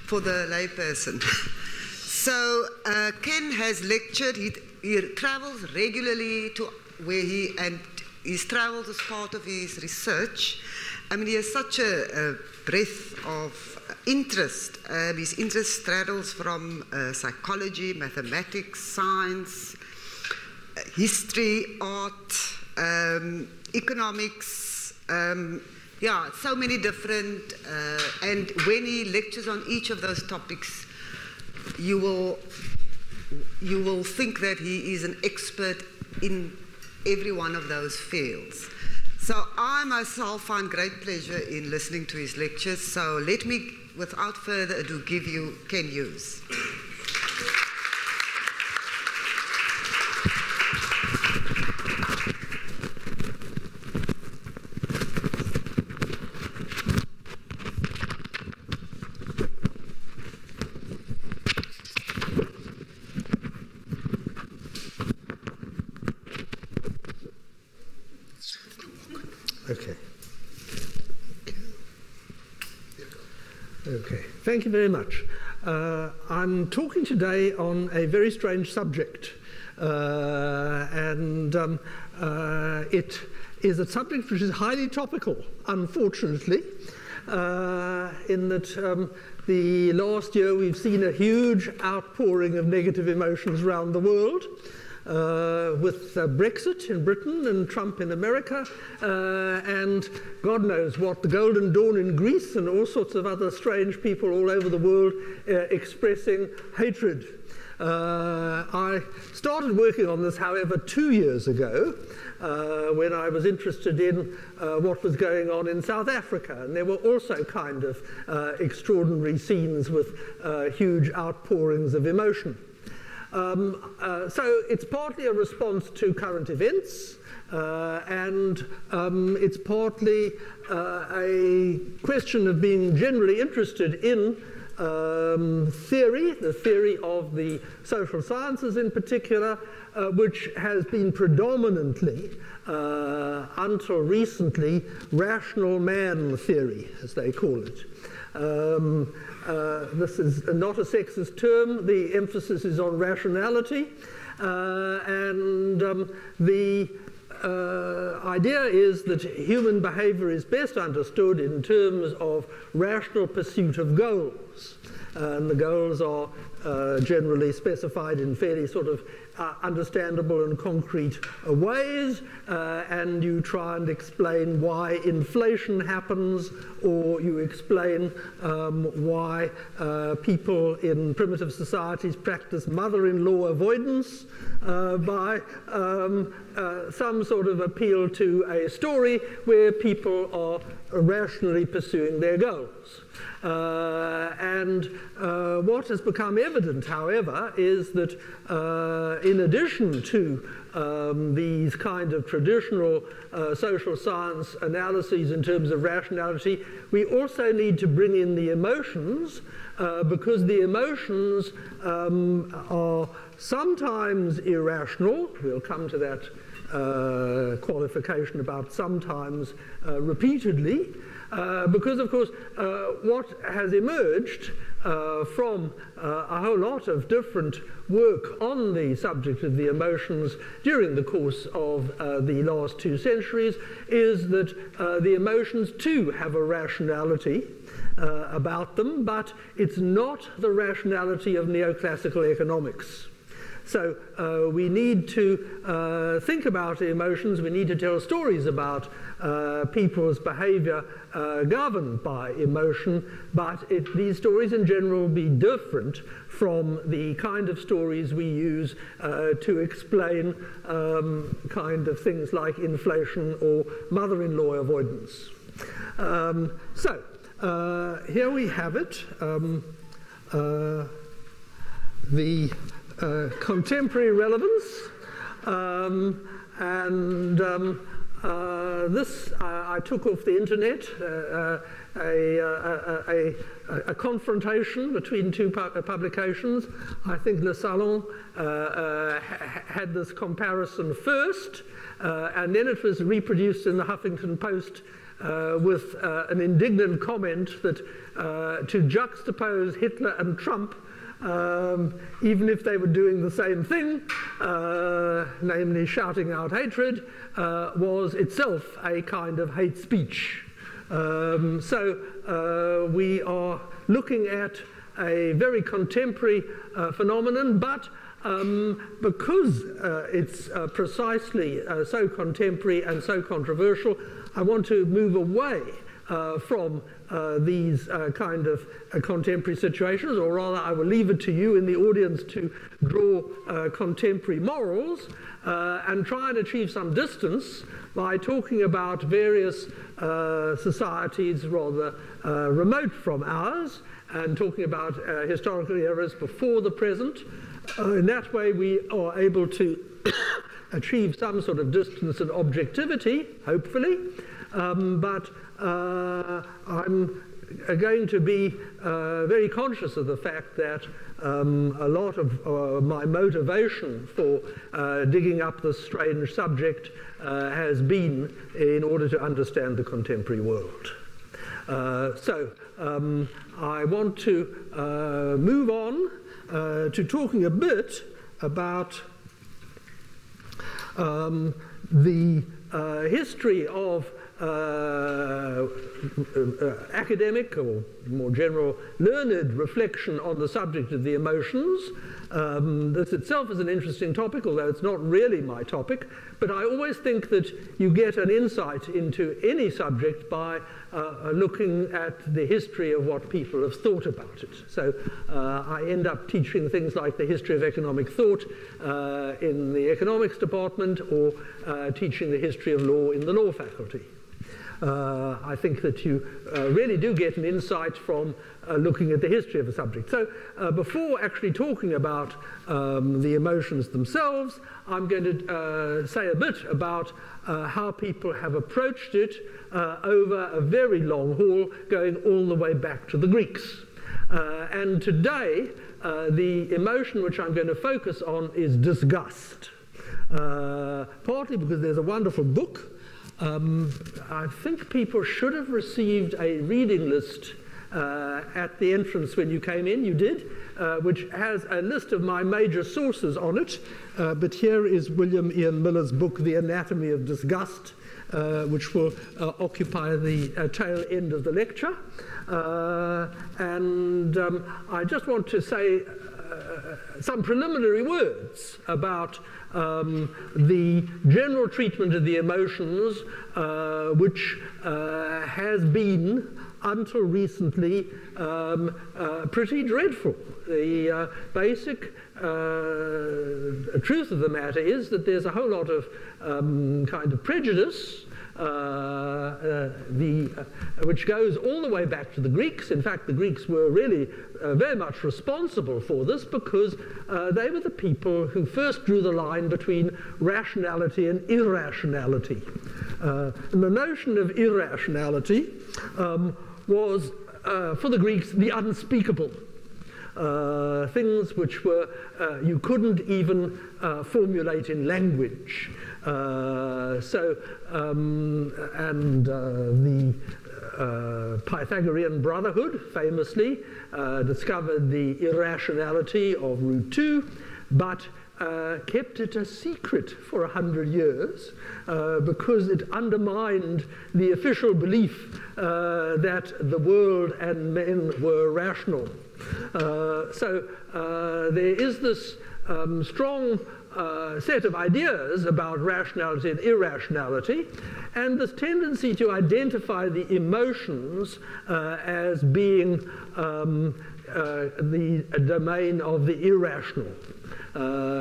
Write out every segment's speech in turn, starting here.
for the layperson. So Ken has lectured. He travels regularly to where he's travelled as part of his research. I mean, he has such a breadth of interest. His interest straddles from psychology, mathematics, science, history, art, economics, so many different, and when he lectures on each of those topics, you will think that he is an expert in every one of those fields. So I myself find great pleasure in listening to his lectures. So let me, without further ado, give you Ken Hughes. Okay, thank you very much. I'm talking today on a very strange subject, and it is a subject which is highly topical, unfortunately, in that the last year we've seen a huge outpouring of negative emotions around the world. With Brexit in Britain and Trump in America, and God knows what, the Golden Dawn in Greece, and all sorts of other strange people all over the world expressing hatred. I started working on this, however, 2 years ago, when I was interested in what was going on in South Africa, and there were also kind of extraordinary scenes with huge outpourings of emotion. So it's partly a response to current events, and it's partly a question of being generally interested in theory, the theory of the social sciences in particular, which has been predominantly, until recently, rational man theory, as they call it. This is not a sexist term. The emphasis is on rationality, and the idea is that human behavior is best understood in terms of rational pursuit of goals, and the goals are generally specified in fairly sort of understandable and concrete ways, and you try and explain why inflation happens, or you explain why people in primitive societies practice mother-in-law avoidance by some sort of appeal to a story where people are rationally pursuing their goals. And what has become evident, however, is that in addition to these kind of traditional social science analyses in terms of rationality, we also need to bring in the emotions, because the emotions are sometimes irrational. We'll come to that qualification about sometimes repeatedly, because, of course, what has emerged from a whole lot of different work on the subject of the emotions during the course of the last 2 centuries is that the emotions too have a rationality about them, but it's not the rationality of neoclassical economics. So we need to think about emotions, we need to tell stories about people's behavior governed by emotion, but these stories in general will be different from the kind of stories we use to explain kind of things like inflation or mother-in-law avoidance. So here we have it, the contemporary relevance, and this I took off the internet, a confrontation between 2 publications. I think Le Salon had this comparison first, and then it was reproduced in the Huffington Post with an indignant comment that to juxtapose Hitler and Trump, even if they were doing the same thing, namely shouting out hatred, was itself a kind of hate speech. So we are looking at a very contemporary phenomenon, but because it's precisely so contemporary and so controversial, I want to move away from these kind of contemporary situations, or rather I will leave it to you in the audience to draw contemporary morals and try and achieve some distance by talking about various societies rather remote from ours, and talking about historical eras before the present. In that way we are able to achieve some sort of distance and objectivity, hopefully, but I'm going to be very conscious of the fact that a lot of my motivation for digging up this strange subject has been in order to understand the contemporary world. So I want to move on to talking a bit about the history of academic or more general learned reflection on the subject of the emotions. This itself is an interesting topic, although it's not really my topic, but I always think that you get an insight into any subject by looking at the history of what people have thought about it. So I end up teaching things like the history of economic thought in the economics department, or teaching the history of law in the law faculty. I think that you really do get an insight from looking at the history of a subject. So before actually talking about the emotions themselves, I'm going to say a bit about how people have approached it over a very long haul, going all the way back to the Greeks. And today, the emotion which I'm going to focus on is disgust. Partly because there's a wonderful book. I think people should have received a reading list at the entrance when you came in. You did, which has a list of my major sources on it. But here is William Ian Miller's book, The Anatomy of Disgust, which will occupy the tail end of the lecture. And I just want to say some preliminary words about the general treatment of the emotions, which has been, until recently, pretty dreadful. The basic truth of the matter is that there's a whole lot of kind of prejudice which goes all the way back to the Greeks. In fact, the Greeks were really very much responsible for this, because they were the people who first drew the line between rationality and irrationality. And the notion of irrationality was, for the Greeks, the unspeakable. Things which were you couldn't even formulate in language. The Pythagorean Brotherhood famously discovered the irrationality of root 2, but kept it a secret for 100 years because it undermined the official belief that the world and men were rational. So there is this strong set of ideas about rationality and irrationality, and this tendency to identify the emotions as being the domain of the irrational,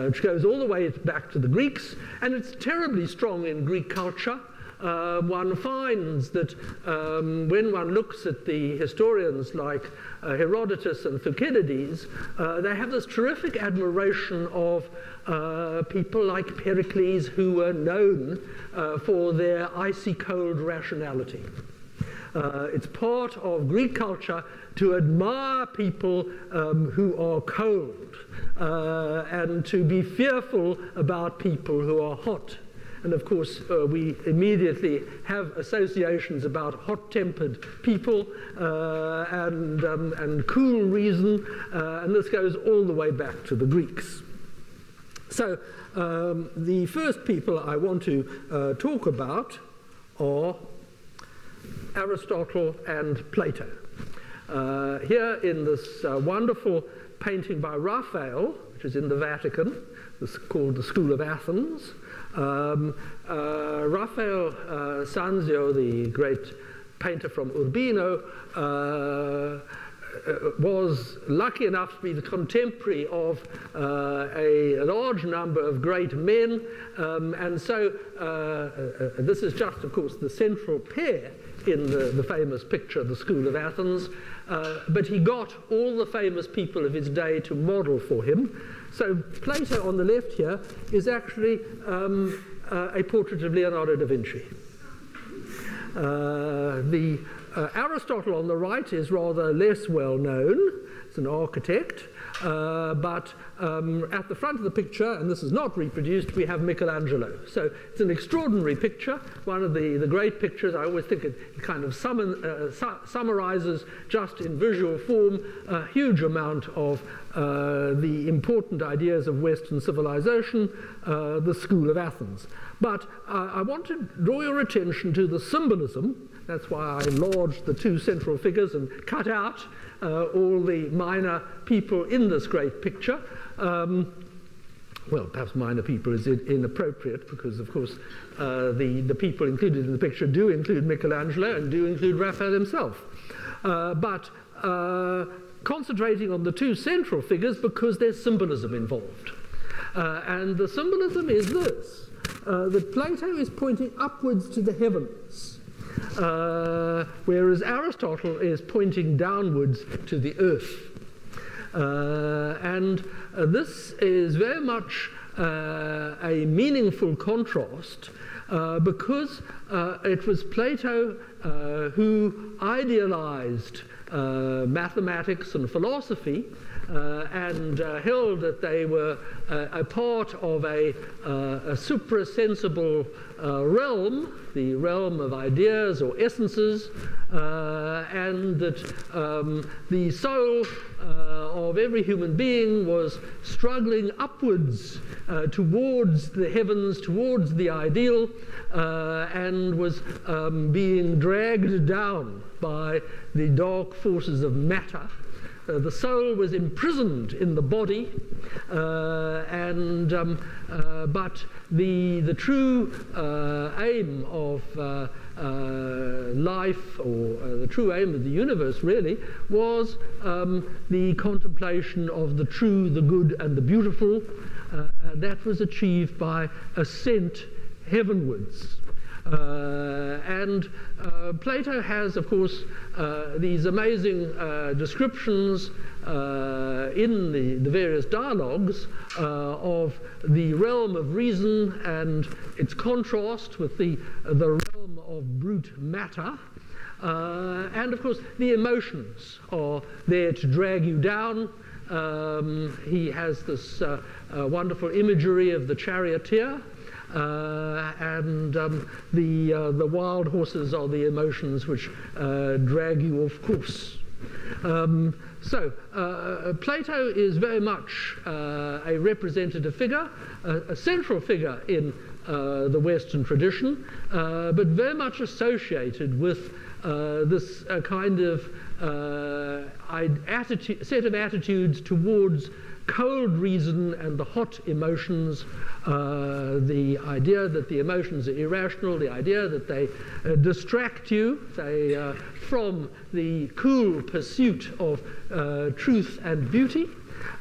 which goes all the way back to the Greeks, and it's terribly strong in Greek culture. One finds that when one looks at the historians like Herodotus and Thucydides, they have this terrific admiration of people like Pericles, who were known for their icy cold rationality. It's part of Greek culture to admire people who are cold and to be fearful about people who are hot. And of course, we immediately have associations about hot-tempered people and cool reason, and this goes all the way back to the Greeks. So the first people I want to talk about are Aristotle and Plato. Here in this wonderful painting by Raphael, which is in the Vatican, this called the School of Athens, Raphael Sanzio, the great painter from Urbino, was lucky enough to be the contemporary of a large number of great men, and so this is just, of course, the central pair in the famous picture, The School of Athens, but he got all the famous people of his day to model for him. So Plato on the left here is actually a portrait of Leonardo da Vinci. Aristotle on the right is rather less well known. It's an architect, but at the front of the picture, and this is not reproduced, we have Michelangelo. So it's an extraordinary picture, one of the great pictures. I always think it kind of summarizes just in visual form a huge amount of the important ideas of Western civilization, the School of Athens. But I want to draw your attention to the symbolism. That's why I enlarged the two central figures and cut out all the minor people in this great picture. Well, perhaps minor people is inappropriate because, of course, the people included in the picture do include Michelangelo and do include Raphael himself. But concentrating on the two central figures because there's symbolism involved. And the symbolism is this, that Plato is pointing upwards to the heavens, whereas Aristotle is pointing downwards to the earth. And this is very much a meaningful contrast because it was Plato who idealized mathematics and philosophy and held that they were a part of a suprasensible realm, the realm of ideas or essences, and that the soul of every human being was struggling upwards towards the heavens, towards the ideal, and was being dragged down by the dark forces of matter. The soul was imprisoned in the body, but the true aim of life, or the true aim of the universe really, was the contemplation of the true, the good and the beautiful. That was achieved by ascent heavenwards. And Plato has, of course, these amazing descriptions in the various dialogues of the realm of reason and its contrast with the realm of brute matter. And, of course, the emotions are there to drag you down. He has this wonderful imagery of the charioteer. And the wild horses are the emotions which drag you off course. So Plato is very much a representative figure, a central figure in the Western tradition, but very much associated with this kind of set of attitudes towards cold reason and the hot emotions, the idea that the emotions are irrational, the idea that they distract you from the cool pursuit of truth and beauty.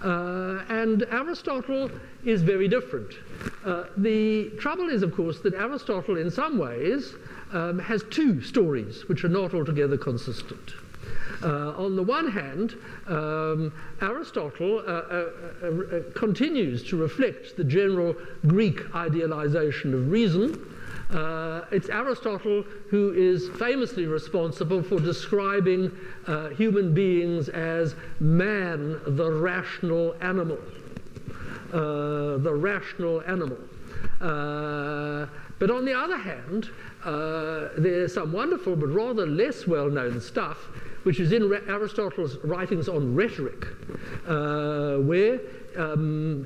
And Aristotle is very different. The trouble is, of course, that Aristotle in some ways has two stories which are not altogether consistent. On the one hand, Aristotle continues to reflect the general Greek idealization of reason. It's Aristotle who is famously responsible for describing human beings as man, the rational animal. The rational animal. But on the other hand, there's some wonderful but rather less well-known stuff which is in Aristotle's writings on rhetoric, where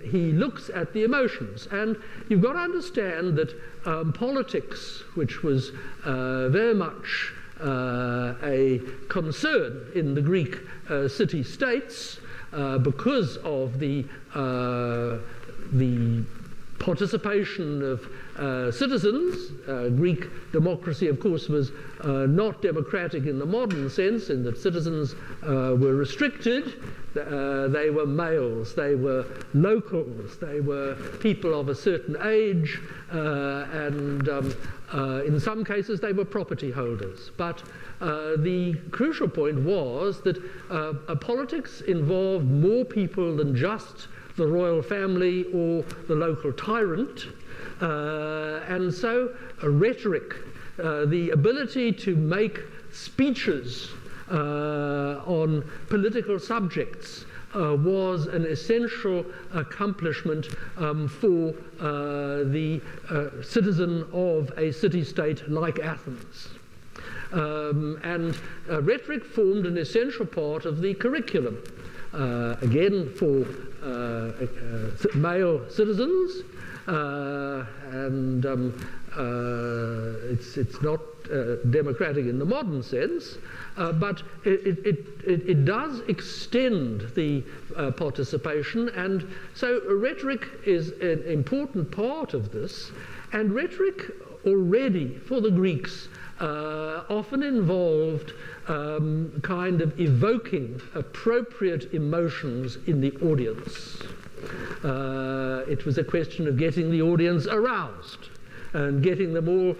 he looks at the emotions. And you've got to understand that politics, which was very much a concern in the Greek city-states because of the participation of citizens. Greek democracy, of course, was not democratic in the modern sense, in that citizens were restricted. They were males, they were locals, they were people of a certain age, and in some cases they were property holders. But the crucial point was that politics involved more people than just the royal family or the local tyrant, and so rhetoric, the ability to make speeches on political subjects, was an essential accomplishment for the citizen of a city-state like Athens. And rhetoric formed an essential part of the curriculum, again for male citizens, and it's not democratic in the modern sense, but it does extend the participation, and so rhetoric is an important part of this. And rhetoric already for the Greeks often involved kind of evoking appropriate emotions in the audience. It was a question of getting the audience aroused and getting them all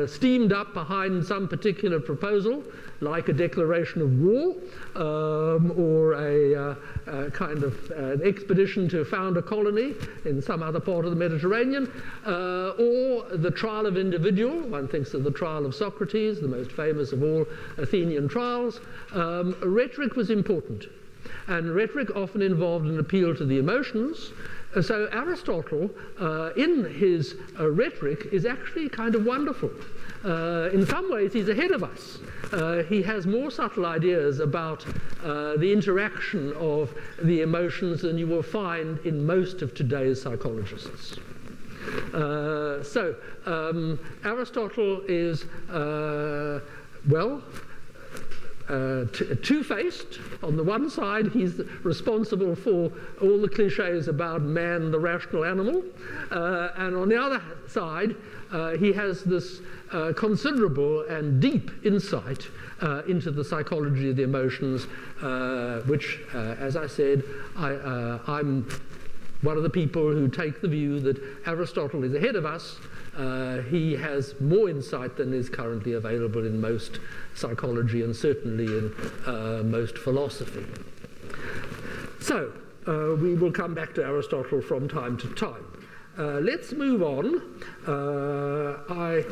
steamed up behind some particular proposal, like a declaration of war, or a kind of an expedition to found a colony in some other part of the Mediterranean, or the trial of individual. One thinks of the trial of Socrates, the most famous of all Athenian trials. Rhetoric was important, and rhetoric often involved an appeal to the emotions. So Aristotle, in his rhetoric, is actually kind of wonderful. In some ways, he's ahead of us. He has more subtle ideas about the interaction of the emotions than you will find in most of today's psychologists. Aristotle is, two-faced. On the one side, he's responsible for all the cliches about man, the rational animal, and on the other side, he has this considerable and deep insight into the psychology of the emotions, which, as I said, I'm one of the people who take the view that Aristotle is ahead of us. He has more insight than is currently available in most psychology and certainly in most philosophy. So, we will come back to Aristotle from time to time. Let's move on. I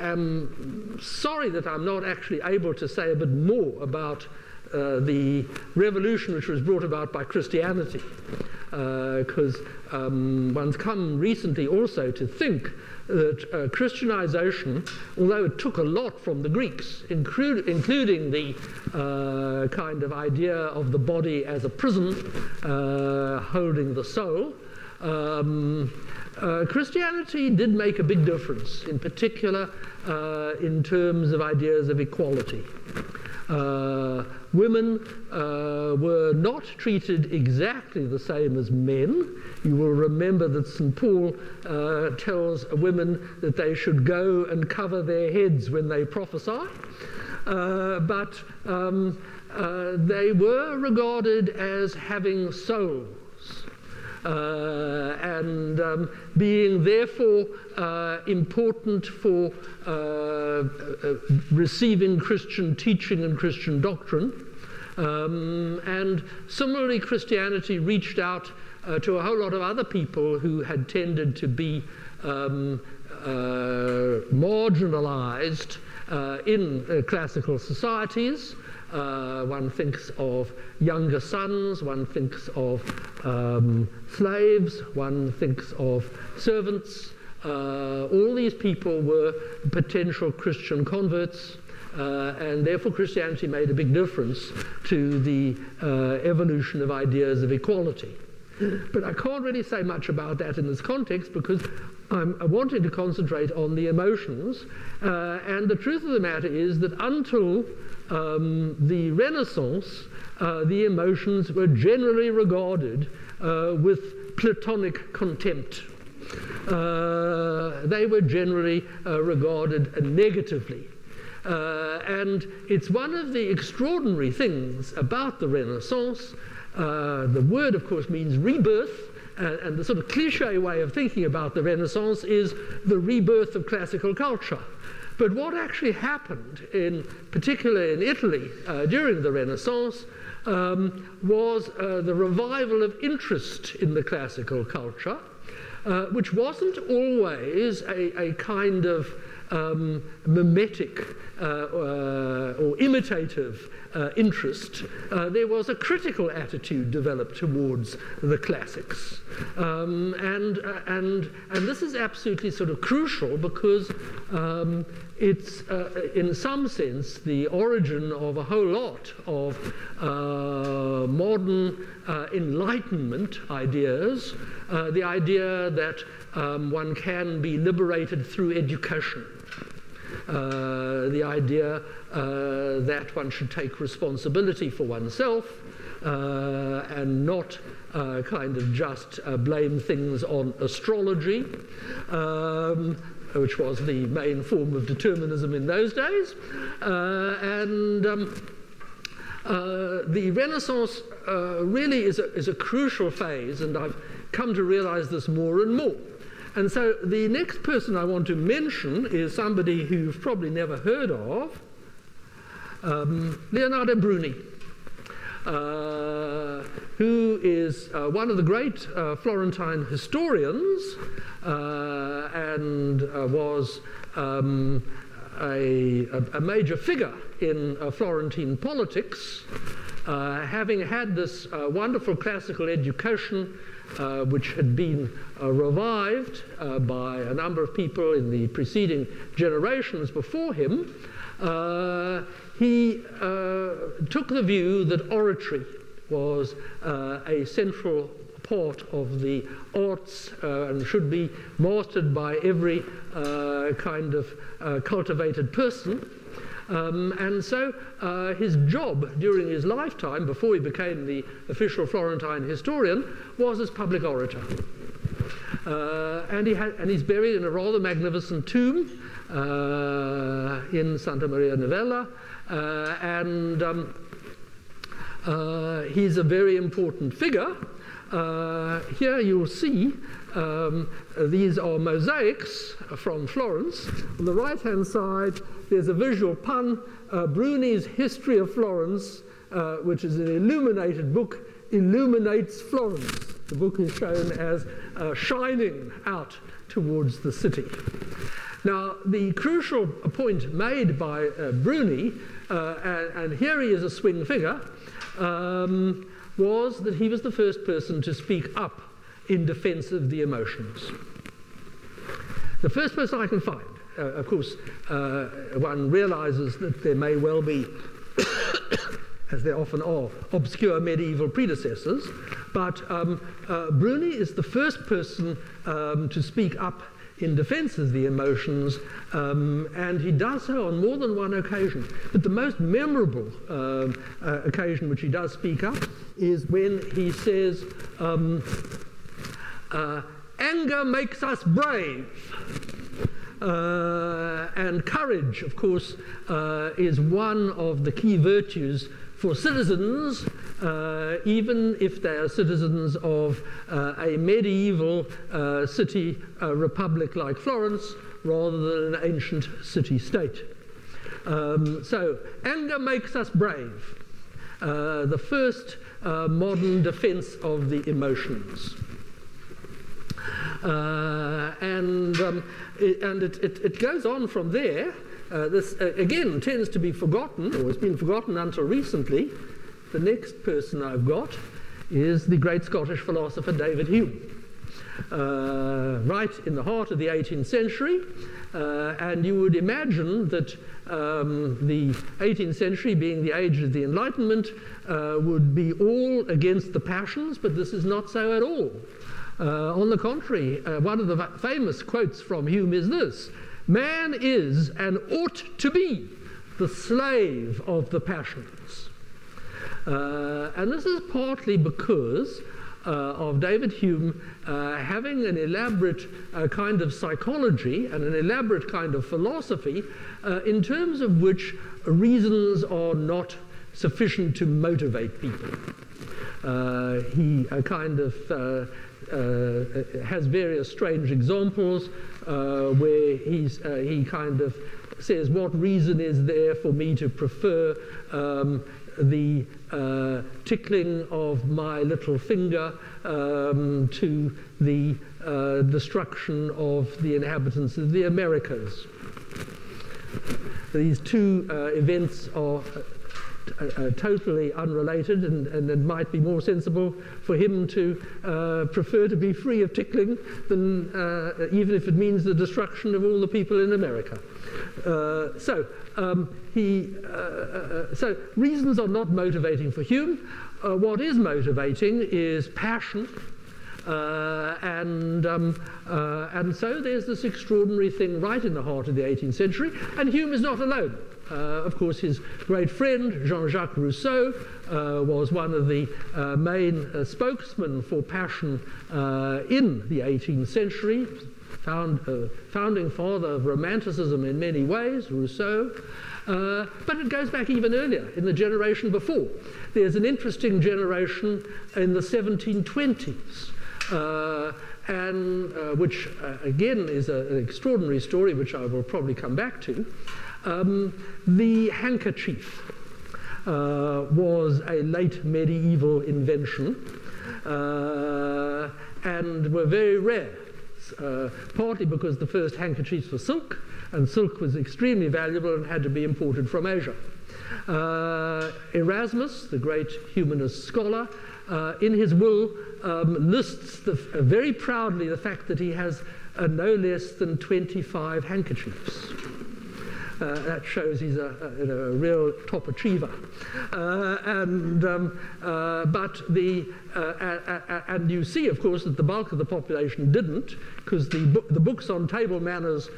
am sorry that I'm not actually able to say a bit more about the revolution which was brought about by Christianity, because one's come recently also to think that Christianization, although it took a lot from the Greeks, including the kind of idea of the body as a prison holding the soul, Christianity did make a big difference, in particular in terms of ideas of equality. Women were not treated exactly the same as men. You will remember that St. Paul tells women that they should go and cover their heads when they prophesy, but they were regarded as having souls. And being therefore important for receiving Christian teaching and Christian doctrine. And similarly, Christianity reached out to a whole lot of other people who had tended to be marginalized in classical societies. one thinks of younger sons, one thinks of slaves, one thinks of servants. All these people were potential Christian converts, and therefore Christianity made a big difference to the evolution of ideas of equality. But I can't really say much about that in this context because I'm wanting to concentrate on the emotions. And the truth of the matter is that until the Renaissance, the emotions were generally regarded with Platonic contempt. They were generally regarded negatively. And it's one of the extraordinary things about the Renaissance. The word, of course, means rebirth, and the sort of cliche way of thinking about the Renaissance is the rebirth of classical culture. But what actually happened, particularly in Italy during the Renaissance, was the revival of interest in the classical culture, which wasn't always a kind of mimetic or imitative interest. There was a critical attitude developed towards the classics, and this is absolutely sort of crucial because it's in some sense the origin of a whole lot of modern Enlightenment ideas. The idea that one can be liberated through education. The idea that one should take responsibility for oneself and not kind of just blame things on astrology, which was the main form of determinism in those days. The Renaissance really is a crucial phase, and I've come to realize this more and more. And so the next person I want to mention is somebody who you've probably never heard of, Leonardo Bruni, who is one of the great Florentine historians and was a major figure in Florentine politics, having had this wonderful classical education which had been revived by a number of people in the preceding generations before him. He took the view that oratory was a central part of the arts and should be mastered by every kind of cultivated person. And so his job during his lifetime, before he became the official Florentine historian, was as public orator. And he's buried in a rather magnificent tomb in Santa Maria Novella, and he's a very important figure. Here you'll see these are mosaics from Florence. On the right-hand side, there's a visual pun, Bruni's History of Florence, which is an illuminated book, illuminates Florence. The book is shown as shining out towards the city. Now, the crucial point made by Bruni, and here he is a swing figure, was that he was the first person to speak up in defense of the emotions. The first person I can find. Of course, one realizes that there may well be, as there often are, obscure medieval predecessors, but Bruni is the first person to speak up in defense of the emotions, and he does so on more than one occasion. But the most memorable occasion which he does speak up is when he says, anger makes us brave. And courage, of course, is one of the key virtues for citizens, even if they are citizens of a medieval city republic like Florence, rather than an ancient city-state. So, anger makes us brave. The first modern defense of the emotions. And it goes on from there this, again, tends to be forgotten, or has been forgotten until recently. The next person I've got is the great Scottish philosopher David Hume. Right in the heart of the 18th century, and you would imagine that the 18th century, being the age of the Enlightenment, would be all against the passions, but this is not so at all. On the contrary, one of the famous quotes from Hume is this: "Man is and ought to be the slave of the passions." And this is partly because of David Hume having an elaborate kind of psychology and an elaborate kind of philosophy in terms of which reasons are not sufficient to motivate people. He kind of has various strange examples where he kind of says, what reason is there for me to prefer the tickling of my little finger to the destruction of the inhabitants of the Americas. These two events are totally unrelated, and it might be more sensible for him to prefer to be free of tickling than even if it means the destruction of all the people in America. So reasons are not motivating for Hume. What is motivating is passion, and so there's this extraordinary thing right in the heart of the 18th century, and Hume is not alone. Of course, his great friend Jean-Jacques Rousseau was one of the main spokesmen for passion in the 18th century, founding father of Romanticism in many ways, Rousseau. But it goes back even earlier, in the generation before. There's an interesting generation in the 1720s, which again is an extraordinary story, which I will probably come back to. The handkerchief was a late medieval invention and were very rare, partly because the first handkerchiefs were silk, and silk was extremely valuable and had to be imported from Asia. Erasmus, the great humanist scholar, in his will lists very proudly the fact that he has no less than 25 handkerchiefs. That shows he's a real top achiever. And you see, of course, that the bulk of the population didn't, because the books on table manners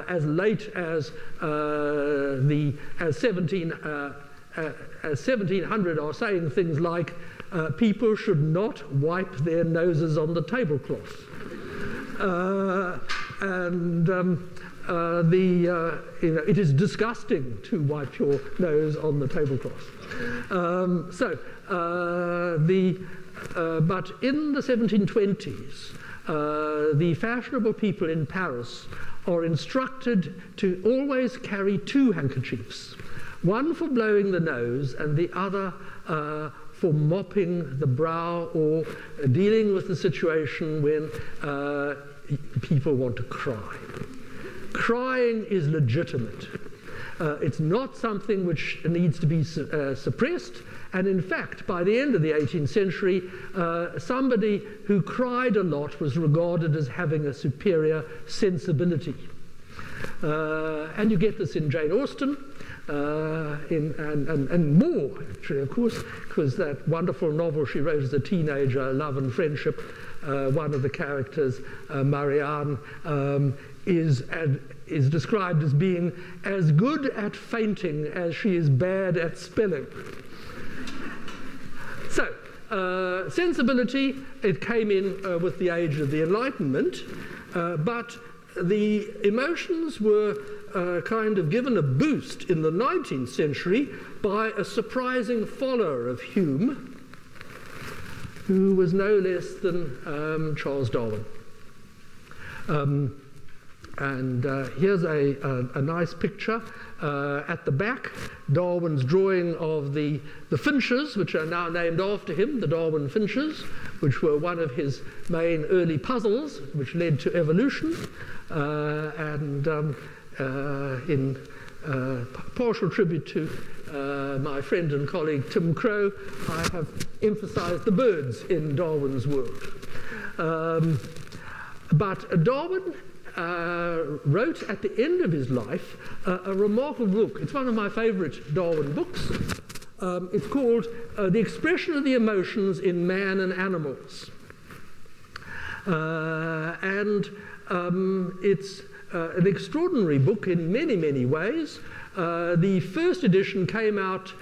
as late as 1700 are saying things like, people should not wipe their noses on the tablecloth. It is disgusting to wipe your nose on the tablecloth. But in the 1720s, the fashionable people in Paris are instructed to always carry two handkerchiefs, one for blowing the nose and the other for mopping the brow or dealing with the situation when people want to cry. Crying is legitimate. It's not something which needs to be suppressed, and in fact, by the end of the 18th century, somebody who cried a lot was regarded as having a superior sensibility. And you get this in Jane Austen, and more, actually, of course, because that wonderful novel she wrote as a teenager, Love and Friendship, one of the characters, Marianne, is described as being as good at fainting as she is bad at spelling. So, sensibility, it came in with the age of the Enlightenment, but the emotions were kind of given a boost in the 19th century by a surprising follower of Hume, who was no less than Charles Darwin. Here's a nice picture at the back, Darwin's drawing of the finches, which are now named after him, the Darwin finches, which were one of his main early puzzles, which led to evolution. In partial tribute to my friend and colleague Tim Crow, I have emphasized the birds in Darwin's world. But Darwin wrote at the end of his life a remarkable book. It's one of my favorite Darwin books. It's called The Expression of the Emotions in Man and Animals. It's an extraordinary book in many, many ways. The first edition came out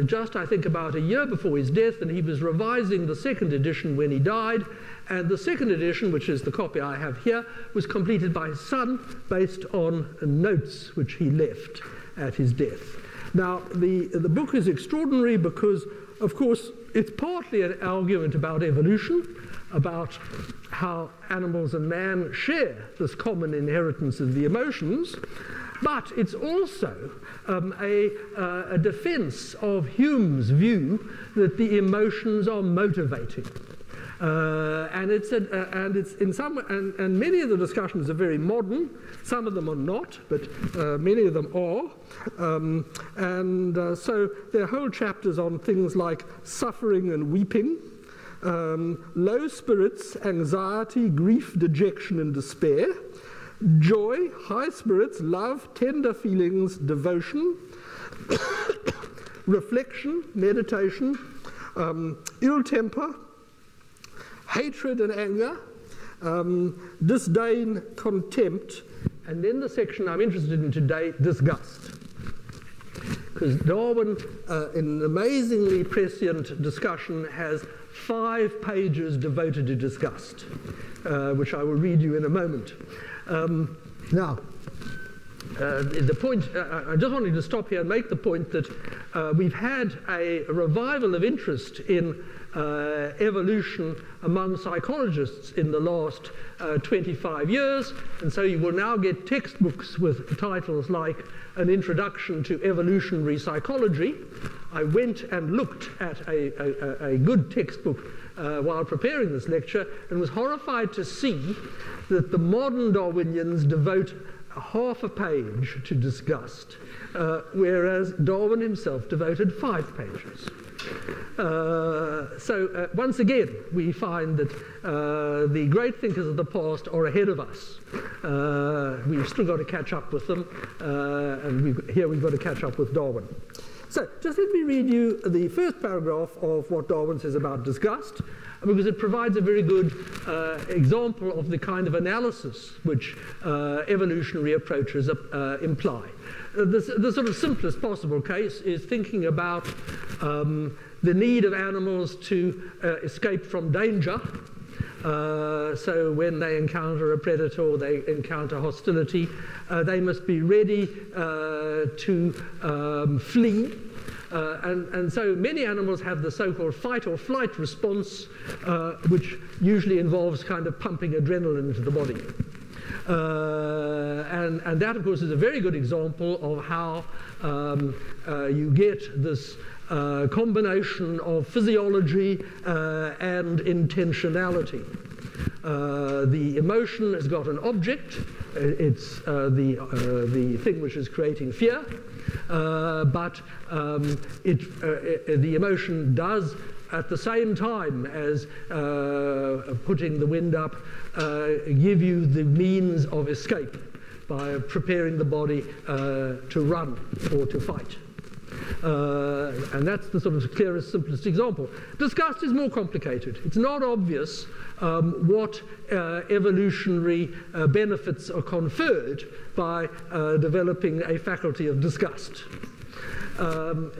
just, I think, about a year before his death, and he was revising the second edition when he died. And the second edition, which is the copy I have here, was completed by his son based on notes which he left at his death. Now, the book is extraordinary because, of course, it's partly an argument about evolution, about how animals and man share this common inheritance of the emotions, but it's also a defense of Hume's view that the emotions are motivating. And many of the discussions are very modern. Some of them are not, but many of them are. So there are whole chapters on things like suffering and weeping, low spirits, anxiety, grief, dejection, and despair, joy, high spirits, love, tender feelings, devotion, reflection, meditation, ill temper, hatred and anger, disdain, contempt, and then the section I'm interested in today, disgust. Because Darwin, in an amazingly prescient discussion, has 5 pages devoted to disgust, which I will read you in a moment. Now, the point, I just wanted to stop here and make the point that we've had a revival of interest in evolution among psychologists in the last 25 years, and so you will now get textbooks with titles like An Introduction to Evolutionary Psychology. I went and looked at a good textbook while preparing this lecture and was horrified to see that the modern Darwinians devote half a page to disgust, whereas Darwin himself devoted 5 pages. So once again, we find that the great thinkers of the past are ahead of us. We've still got to catch up with them, and here we've got to catch up with Darwin. So just let me read you the first paragraph of what Darwin says about disgust, because it provides a very good example of the kind of analysis which evolutionary approaches imply. The sort of simplest possible case is thinking about the need of animals to escape from danger. So when they encounter a predator or they encounter hostility, they must be ready to flee. And so many animals have the so-called fight or flight response, which usually involves kind of pumping adrenaline into the body. And that, of course, is a very good example of how you get this combination of physiology and intentionality. The emotion has got an object. It's the thing which is creating fear. But the emotion does, at the same time as putting the wind up, give you the means of escape by preparing the body to run or to fight. And that's the sort of clearest, simplest example. Disgust is more complicated. It's not obvious what evolutionary benefits are conferred by developing a faculty of disgust. And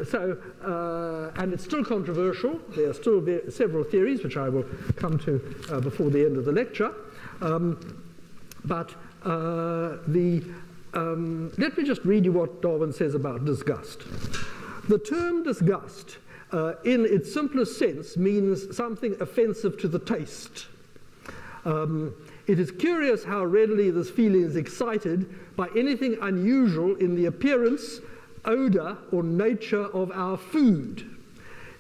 it's still controversial. There are still several theories, which I will come to before the end of the lecture. Let me just read you what Darwin says about disgust. The term disgust, in its simplest sense, means something offensive to the taste. It is curious how readily this feeling is excited by anything unusual in the appearance, odor, or nature of our food.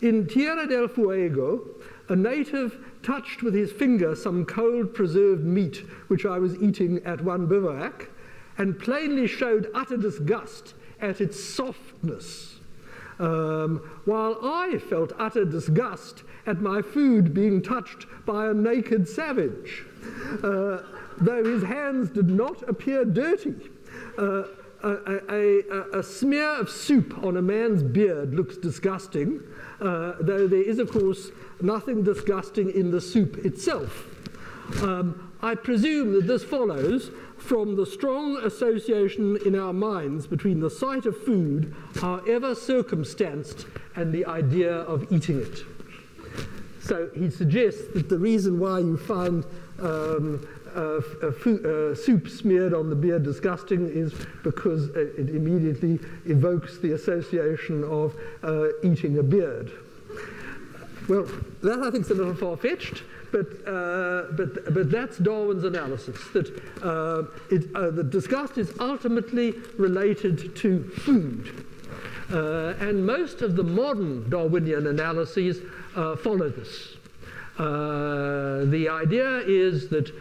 In Tierra del Fuego, a native touched with his finger some cold preserved meat which I was eating at one bivouac, and plainly showed utter disgust at its softness, while I felt utter disgust at my food being touched by a naked savage. Though his hands did not appear dirty, a smear of soup on a man's beard looks disgusting, though there is, of course, nothing disgusting in the soup itself. I presume that this follows from the strong association in our minds between the sight of food, however circumstanced, and the idea of eating it. So he suggests that the reason why you find soup smeared on the beard disgusting is because it immediately evokes the association of eating a beard. Well, that I think is a little far-fetched, but that's Darwin's analysis, that the disgust is ultimately related to food. And most of the modern Darwinian analyses follow this. The idea is that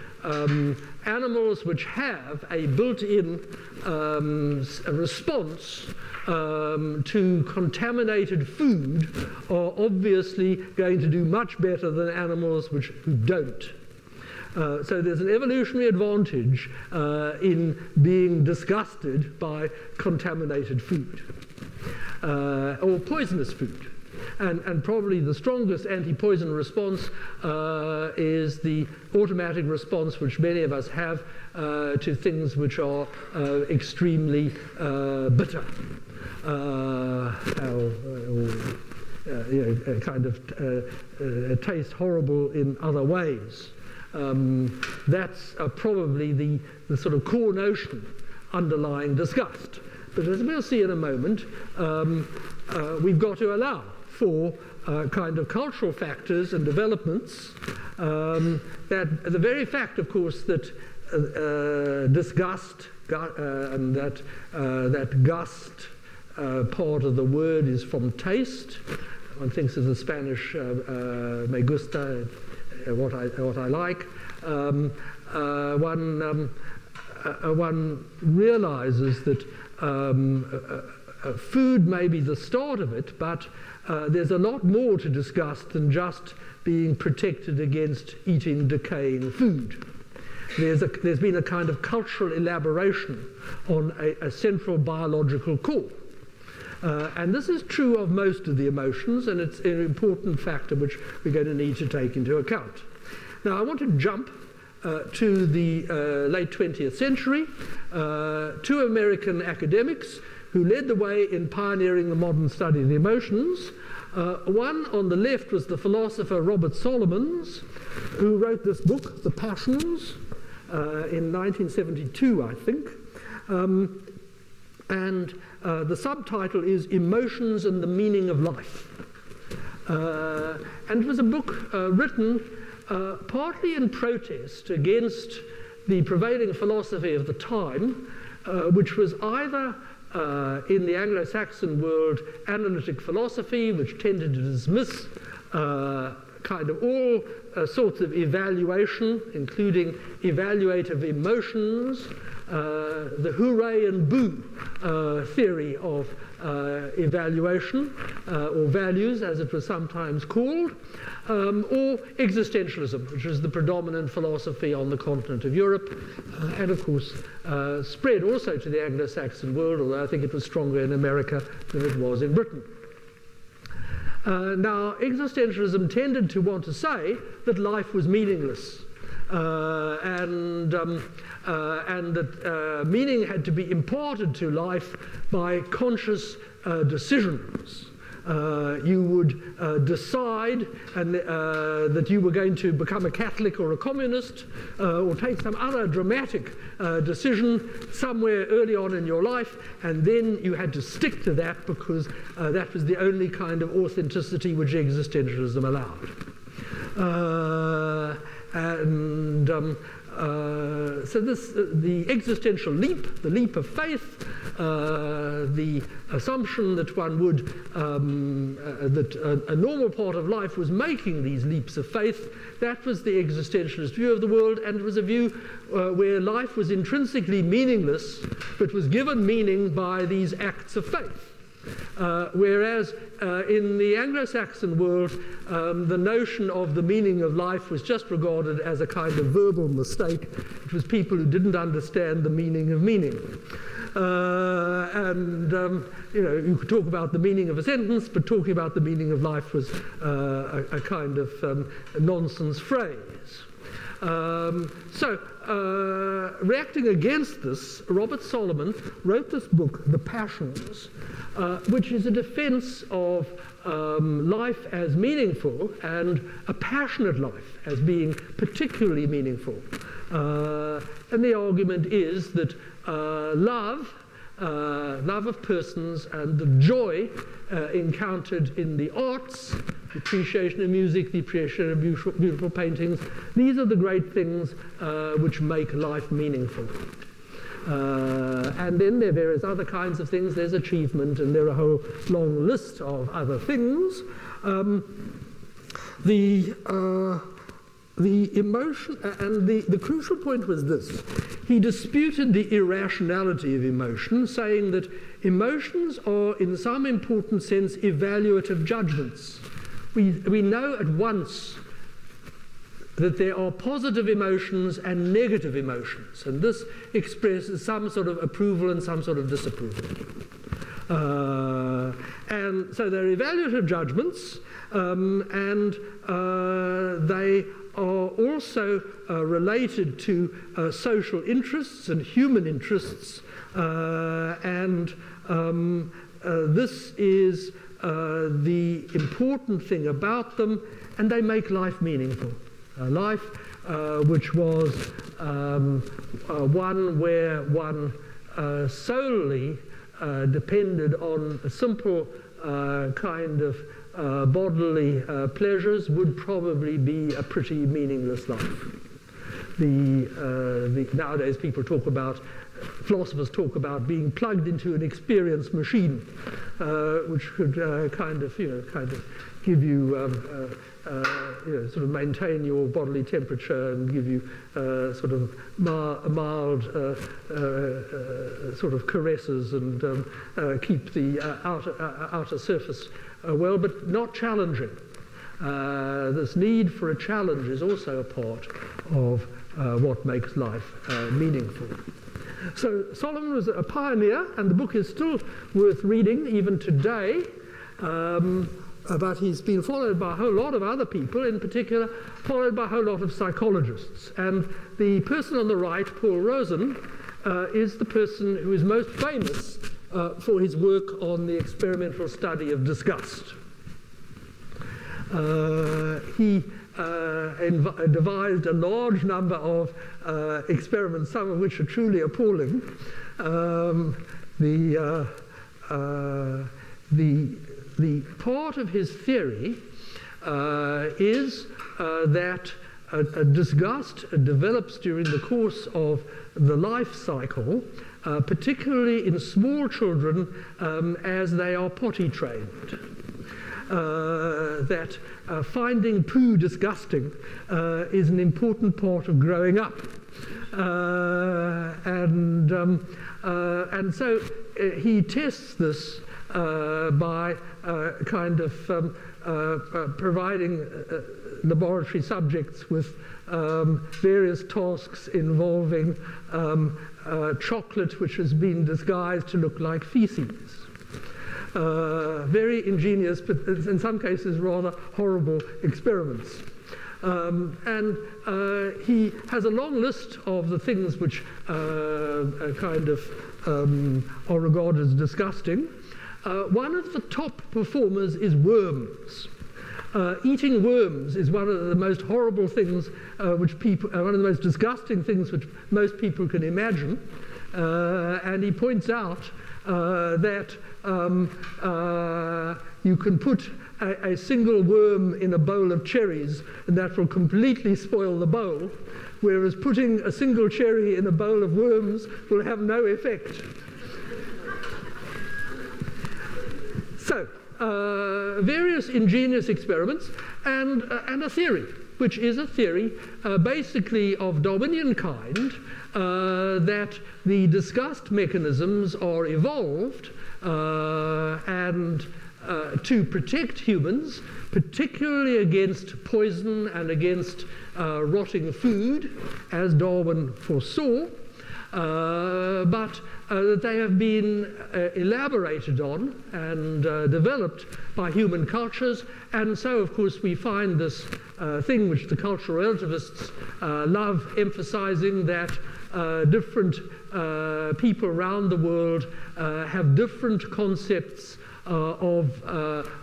animals which have a built-in response to contaminated food are obviously going to do much better than animals who don't. So there's an evolutionary advantage in being disgusted by contaminated food or poisonous food. And probably the strongest anti-poison response is the automatic response which many of us have to things which are extremely bitter, kind of taste horrible in other ways. That's probably the sort of core notion underlying disgust. But as we'll see in a moment, we've got to allow for kind of cultural factors and developments that the very fact, of course, that disgust and that gust part of the word is from taste. One thinks of the Spanish me gusta, what I like. One realizes that food may be the start of it, but there's a lot more to disgust than just being protected against eating decaying food. There's been a kind of cultural elaboration on a central biological core. And this is true of most of the emotions, and it's an important factor which we're going to need to take into account. Now, I want to jump to the late 20th century. Two American academics who led the way in pioneering the modern study of the emotions. One on the left was the philosopher Robert Solomons, who wrote this book, The Passions, in 1972, I think. And the subtitle is Emotions and the Meaning of Life. And it was a book written partly in protest against the prevailing philosophy of the time, which was either in the Anglo-Saxon world analytic philosophy, which tended to dismiss kind of all sorts of evaluation, including evaluative emotions, the hooray and boo theory of evaluation, or values as it was sometimes called, or existentialism, which is the predominant philosophy on the continent of Europe, and of course spread also to the Anglo-Saxon world, although I think it was stronger in America than it was in Britain. Now, existentialism tended to want to say that life was meaningless, and that meaning had to be imparted to life by conscious decisions. You would decide that you were going to become a Catholic or a communist, or take some other dramatic decision somewhere early on in your life, and then you had to stick to that because that was the only kind of authenticity which existentialism allowed. the existential leap, the leap of faith, the assumption that one would, that a normal part of life was making these leaps of faith, that was the existentialist view of the world, and it was a view where life was intrinsically meaningless, but was given meaning by these acts of faith. Whereas in the Anglo-Saxon world, the notion of the meaning of life was just regarded as a kind of verbal mistake. It was people who didn't understand the meaning of meaning. You could talk about the meaning of a sentence, but talking about the meaning of life was a kind of nonsense phrase. Reacting against this, Robert Solomon wrote this book, The Passions, which is a defense of life as meaningful and a passionate life as being particularly meaningful. And the argument is that love of persons and the joy encountered in the arts, the appreciation of music, the appreciation of beautiful paintings, these are the great things which make life meaningful. And then there are various other kinds of things. There's achievement, and there are a whole long list of other things. The emotion, and the crucial point was this. He disputed the irrationality of emotion, saying that emotions are, in some important sense, evaluative judgments. We know at once that there are positive emotions and negative emotions, and this expresses some sort of approval and some sort of disapproval. And so they're evaluative judgments, and they are also related to social interests and human interests, this is the important thing about them, and they make life meaningful. Life which was one where one solely depended on a simple kind of bodily pleasures would probably be a pretty meaningless life. Nowadays philosophers talk about being plugged into an experience machine, which could kind of give you sort of maintain your bodily temperature and give you sort of mild sort of caresses and keep the outer surface well, but not challenging. This need for a challenge is also a part of what makes life meaningful. So Solomon was a pioneer, and the book is still worth reading even today. But he's been followed by a whole lot of other people, in particular followed by a whole lot of psychologists. And the person on the right, Paul Rosen, is the person who is most famous for his work on the experimental study of disgust. He devised a large number of experiments, some of which are truly appalling. The part of his theory is that disgust develops during the course of the life cycle, particularly in small children as they are potty trained. That finding poo disgusting is an important part of growing up. And so he tests this by kind of providing laboratory subjects with various tasks involving chocolate which has been disguised to look like feces. Very ingenious, but in some cases rather horrible experiments. And he has a long list of the things which are regarded as disgusting. One of the top performers is worms. Eating worms is one of the most horrible things one of the most disgusting things which most people can imagine. And he points out that you can put a single worm in a bowl of cherries and that will completely spoil the bowl, whereas putting a single cherry in a bowl of worms will have no effect. So, various ingenious experiments and a theory, which is a theory basically of Darwinian kind, that the disgust mechanisms are evolved and to protect humans, particularly against poison and against rotting food, as Darwin foresaw, but they have been elaborated on and developed by human cultures, and so of course we find this thing which the cultural relativists love emphasizing, that different people around the world have different concepts of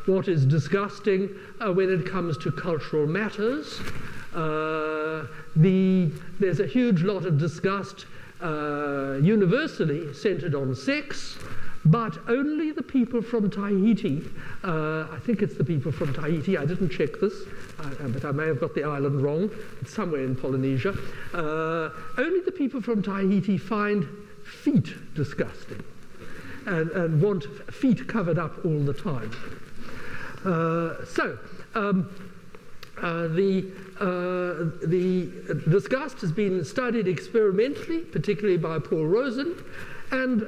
what is disgusting when it comes to cultural matters. There's a huge lot of disgust universally centered on sex, but only the people from Tahiti, I think it's the people from Tahiti, I didn't check this, but I may have got the island wrong, it's somewhere in Polynesia, only the people from Tahiti find feet disgusting and want feet covered up all the time. The disgust has been studied experimentally, particularly by Paul Rosen, and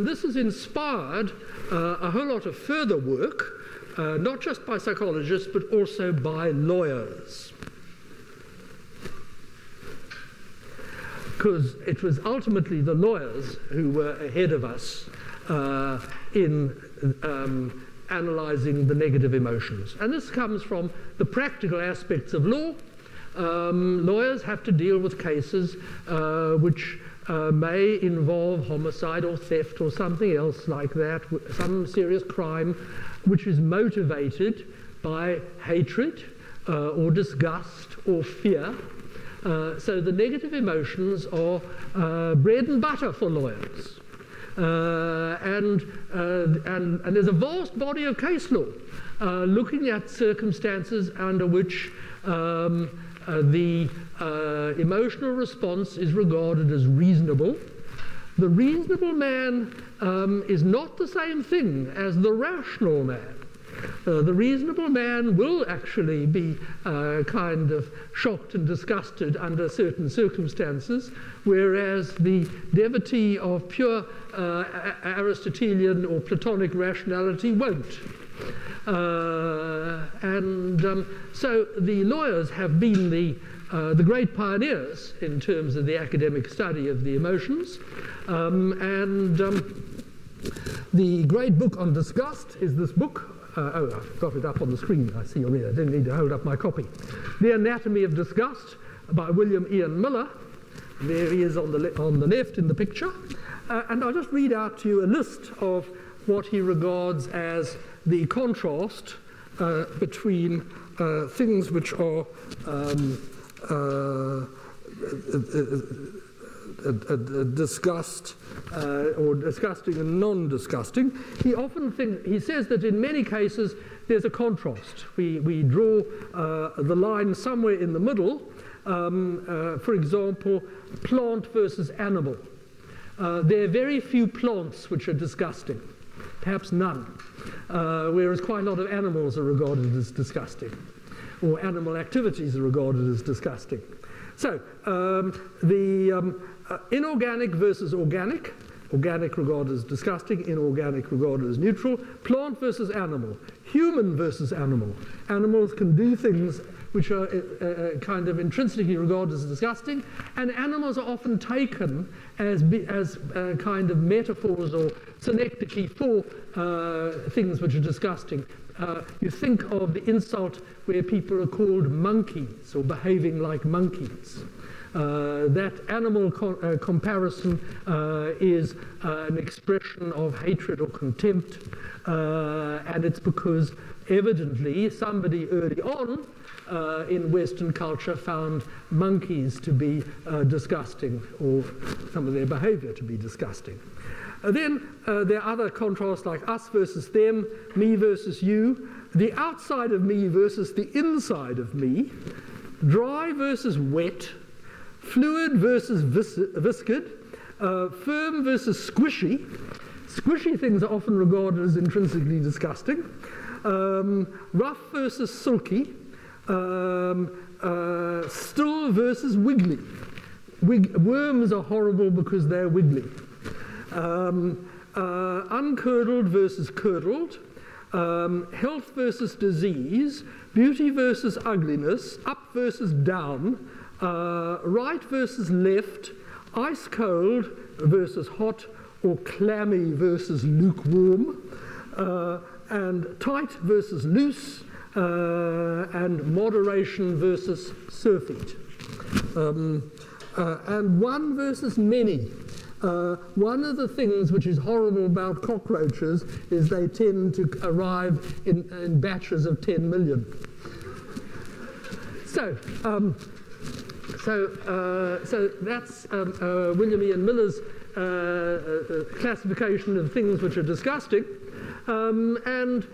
this has inspired a whole lot of further work, not just by psychologists, but also by lawyers. Because it was ultimately the lawyers who were ahead of us in analysing the negative emotions. And this comes from the practical aspects of law. Lawyers have to deal with cases which may involve homicide or theft or something else like that, some serious crime which is motivated by hatred or disgust or fear. So the negative emotions are bread and butter for lawyers. And there's a vast body of case law looking at circumstances under which the emotional response is regarded as reasonable. The reasonable man is not the same thing as the rational man. The reasonable man will actually be kind of shocked and disgusted under certain circumstances, whereas the devotee of pure Aristotelian or Platonic rationality won't. So the lawyers have been the great pioneers in terms of the academic study of the emotions, the great book on disgust is this book. I've got it up on the screen, I see already. I didn't need to hold up my copy. The Anatomy of Disgust by William Ian Miller. There he is on the left in the picture. And I'll just read out to you a list of what he regards as the contrast between things which are disgust or disgusting and non-disgusting. He says that in many cases there's a contrast. We draw the line somewhere in the middle. For example, plant versus animal. There are very few plants which are disgusting, perhaps none, whereas quite a lot of animals are regarded as disgusting, or animal activities are regarded as disgusting. So inorganic versus organic. Organic regarded as disgusting, inorganic regarded as neutral. Plant versus animal. Human versus animal. Animals can do things which are kind of intrinsically regarded as disgusting, and animals are often taken as kind of metaphors or synecdoche for things which are disgusting. You think of the insult where people are called monkeys or behaving like monkeys. That animal comparison is an expression of hatred or contempt, and it's because evidently somebody early on in Western culture found monkeys to be disgusting, or some of their behavior to be disgusting. Then there are other contrasts like us versus them, me versus you. the outside of me versus the inside of me, dry versus wet, fluid versus viscid, firm versus squishy. Squishy things are often regarded as intrinsically disgusting. Rough versus silky, still versus wiggly. Worms are horrible because they're wiggly. Uncurdled versus curdled, health versus disease, beauty versus ugliness, up versus down, right versus left, ice cold versus hot, or clammy versus lukewarm, and tight versus loose, and moderation versus surfeit. And one versus many. One of the things which is horrible about cockroaches is they tend to arrive in batches of 10 million. So that's William Ian Miller's classification of things which are disgusting. And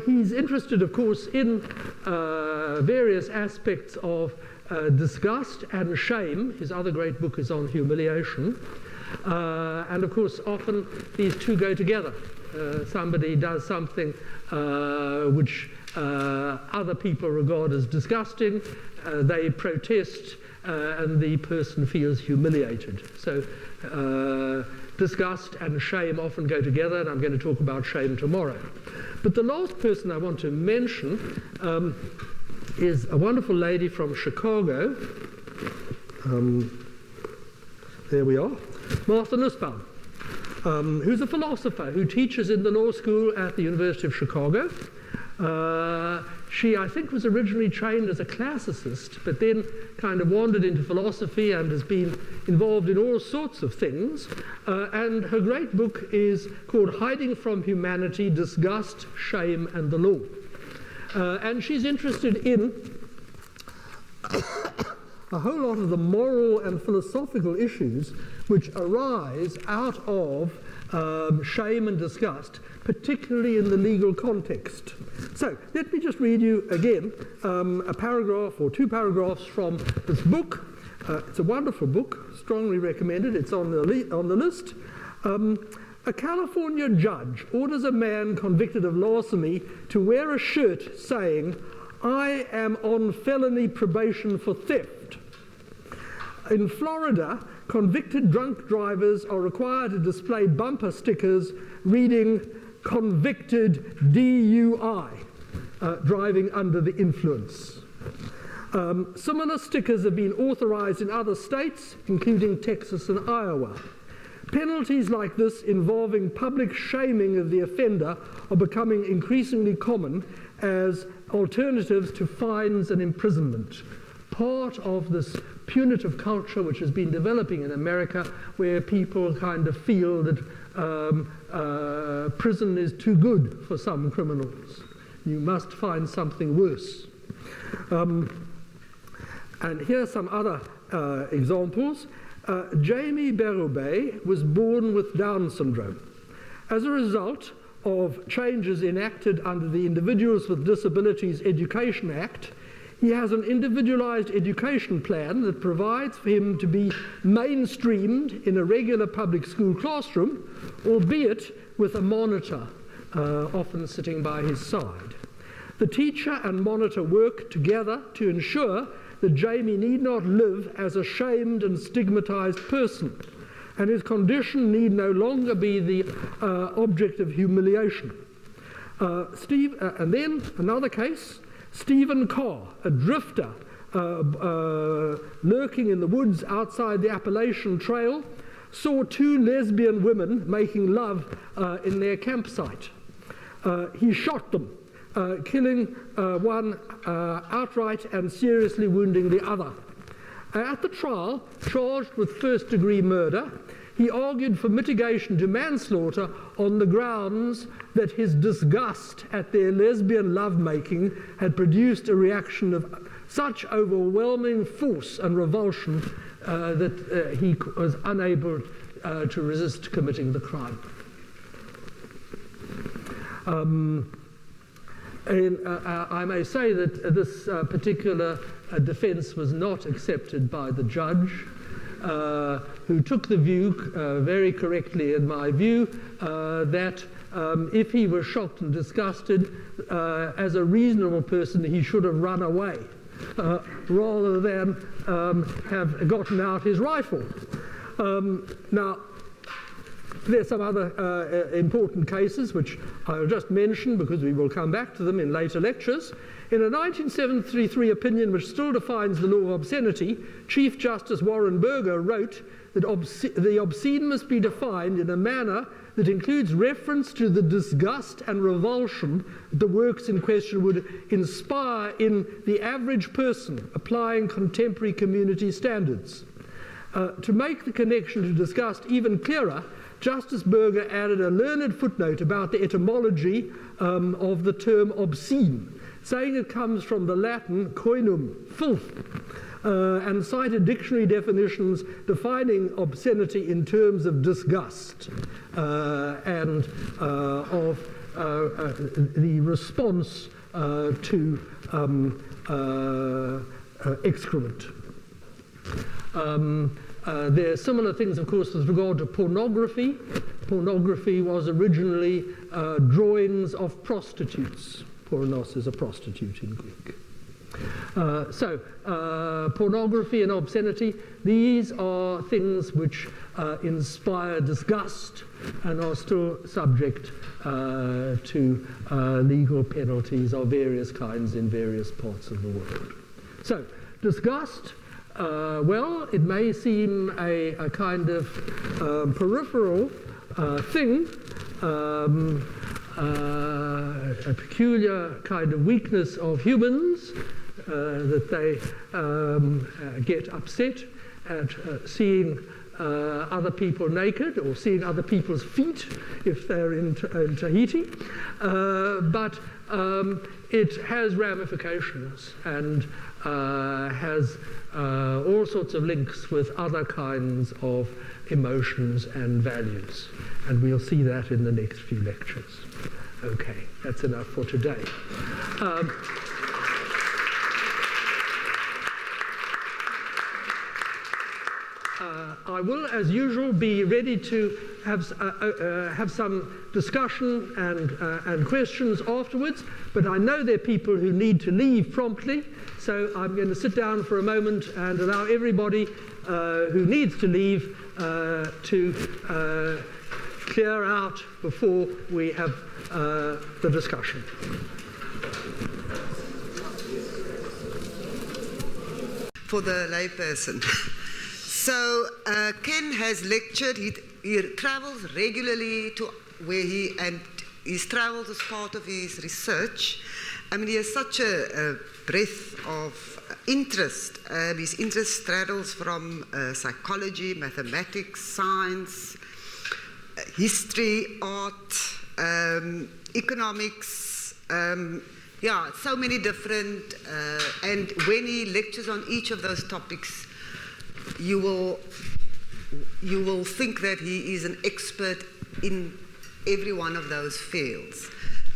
he's interested, of course, in various aspects of disgust and shame. His other great book is on humiliation. And of course, often these two go together. Somebody does something which other people regard as disgusting, they protest, and the person feels humiliated. So disgust and shame often go together, and I'm going to talk about shame tomorrow. But the last person I want to mention is a wonderful lady from Chicago. There we are. Martha Nussbaum, who's a philosopher who teaches in the law school at the University of Chicago. She, I think, was originally trained as a classicist, but then kind of wandered into philosophy and has been involved in all sorts of things. And her great book is called Hiding from Humanity, Disgust, Shame, and the Law. And she's interested in a whole lot of the moral and philosophical issues which arise out of shame and disgust, particularly in the legal context. So let me just read you again a paragraph or two paragraphs from this book. It's a wonderful book, strongly recommended. It's on the list. A California judge orders a man convicted of larceny to wear a shirt saying, "I am on felony probation for theft." In Florida, convicted drunk drivers are required to display bumper stickers reading "Convicted DUI," driving under the influence. Similar stickers have been authorized in other states, including Texas and Iowa. Penalties like this involving public shaming of the offender are becoming increasingly common as alternatives to fines and imprisonment. Part of this punitive culture which has been developing in America, where people kind of feel that prison is too good for some criminals. You must find something worse. And here are some other examples. Jamie Berube was born with Down syndrome. As a result of changes enacted under the Individuals with Disabilities Education Act, he has an individualized education plan that provides for him to be mainstreamed in a regular public school classroom, albeit with a monitor often sitting by his side. The teacher and monitor work together to ensure that Jamie need not live as a shamed and stigmatized person, and his condition need no longer be the object of humiliation. And then another case, Stephen Carr, a drifter lurking in the woods outside the Appalachian Trail, saw two lesbian women making love in their campsite. He shot them, killing one outright and seriously wounding the other. At the trial, charged with first-degree murder, he argued for mitigation to manslaughter on the grounds that his disgust at their lesbian lovemaking had produced a reaction of such overwhelming force and revulsion that he was unable to resist committing the crime. I may say that this particular defense was not accepted by the judge, who took the view, very correctly in my view, that if he was shocked and disgusted, as a reasonable person, he should have run away rather than have gotten out his rifle. Now, there's some other important cases which I'll just mention because we will come back to them in later lectures. In a 1973 opinion which still defines the law of obscenity, Chief Justice Warren Burger wrote that the obscene must be defined in a manner that includes reference to the disgust and revulsion the works in question would inspire in the average person applying contemporary community standards. To make the connection to disgust even clearer, Justice Burger added a learned footnote about the etymology of the term obscene, saying it comes from the Latin coinum, filth, and cited dictionary definitions defining obscenity in terms of disgust and of the response to excrement. There are similar things, of course, with regard to pornography. Pornography was originally drawings of prostitutes. Pornos is a prostitute in Greek. Pornography and obscenity, these are things which inspire disgust and are still subject to legal penalties of various kinds in various parts of the world. So, disgust, well, it may seem a kind of peripheral thing, a peculiar kind of weakness of humans, that they get upset at seeing other people naked or seeing other people's feet if they're in Tahiti. But it has ramifications and has all sorts of links with other kinds of emotions and values. And we'll see that in the next few lectures. Okay, that's enough for today. I will, as usual, be ready to have some discussion and questions afterwards, but I know there are people who need to leave promptly, so I'm going to sit down for a moment and allow everybody who needs to leave to clear out before we have the discussion. For the layperson. So Ken has lectured, he travels regularly to where he's travelled as part of his research. I mean, he has such a breadth of interest. His interest straddles from psychology, mathematics, science, history, art, economics, so many different, and when he lectures on each of those topics, you will think that he is an expert in every one of those fields.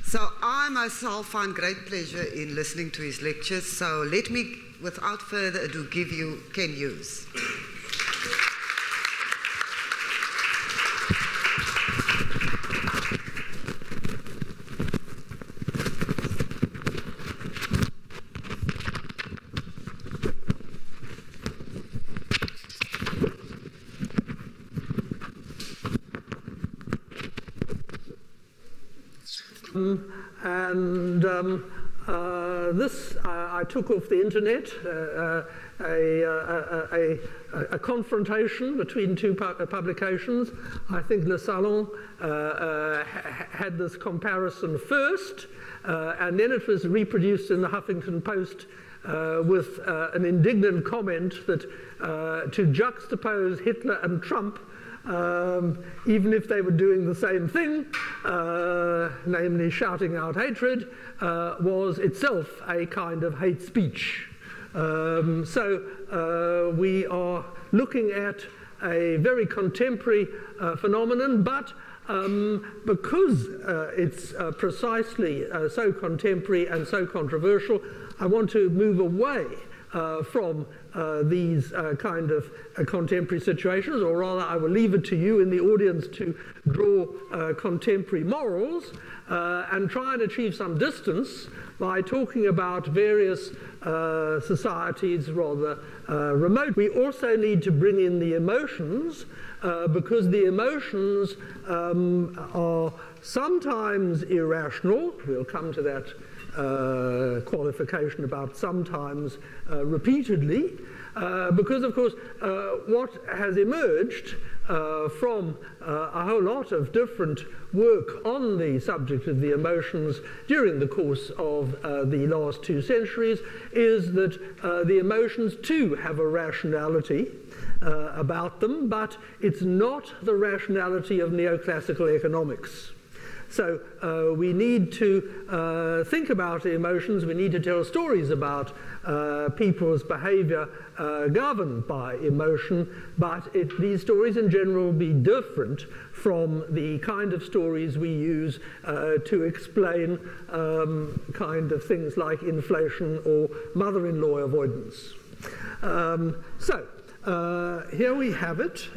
So I myself find great pleasure in listening to his lectures. So let me, without further ado, give you Ken Hughes. This I took off the internet, a confrontation between two publications. I think Le Salon had this comparison first, and then it was reproduced in the Huffington Post with an indignant comment that to juxtapose Hitler and Trump, even if they were doing the same thing, namely shouting out hatred, was itself a kind of hate speech. So we are looking at a very contemporary phenomenon, but because it's precisely so contemporary and so controversial, I want to move away from these kind of contemporary situations, or rather I will leave it to you in the audience to draw contemporary morals and try and achieve some distance by talking about various societies rather remote. We also need to bring in the emotions because the emotions are sometimes irrational. We'll come to that qualification about sometimes repeatedly, because of course what has emerged from a whole lot of different work on the subject of the emotions during the course of the last 2 centuries is that the emotions too have a rationality about them, but it's not the rationality of neoclassical economics. So we need to think about emotions, we need to tell stories about people's behavior governed by emotion, but these stories in general will be different from the kind of stories we use to explain kind of things like inflation or mother-in-law avoidance. Here we have it,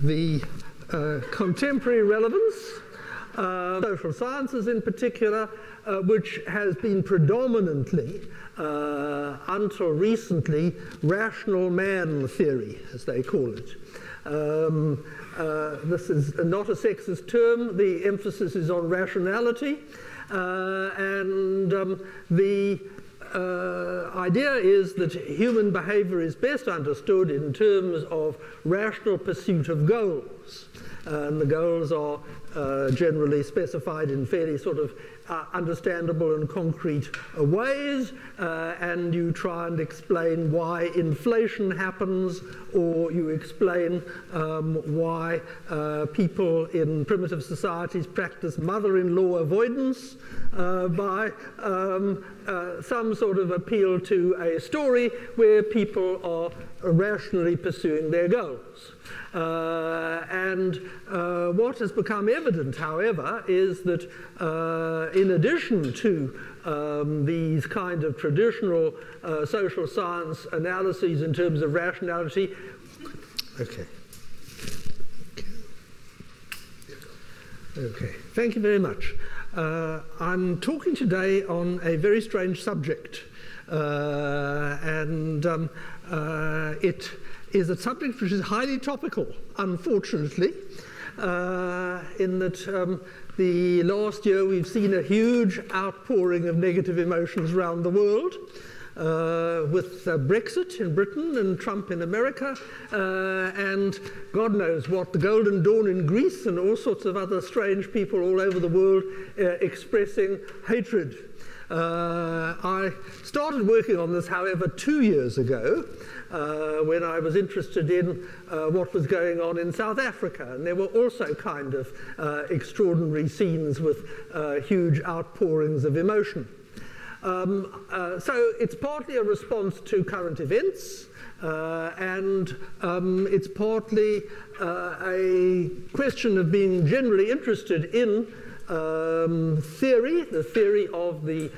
the contemporary relevance, social sciences in particular, which has been predominantly, until recently, rational man theory, as they call it. This is not a sexist term, the emphasis is on rationality, and the idea is that human behavior is best understood in terms of rational pursuit of goals. And the goals are generally specified in fairly sort of understandable and concrete ways, and you try and explain why inflation happens, or you explain why people in primitive societies practice mother-in-law avoidance by some sort of appeal to a story where people are rationally pursuing their goals. And what has become evident, however, is that in addition to these kind of traditional social science analyses in terms of rationality, Okay, thank you very much. I'm talking today on a very strange subject, and it is a subject which is highly topical, unfortunately, in that the last year we've seen a huge outpouring of negative emotions around the world, with Brexit in Britain and Trump in America, and God knows what, the Golden Dawn in Greece, and all sorts of other strange people all over the world expressing hatred. I started working on this, however, 2 years ago, when I was interested in what was going on in South Africa, and there were also kind of extraordinary scenes with huge outpourings of emotion. So it's partly a response to current events, and it's partly a question of being generally interested in theory, the theory of the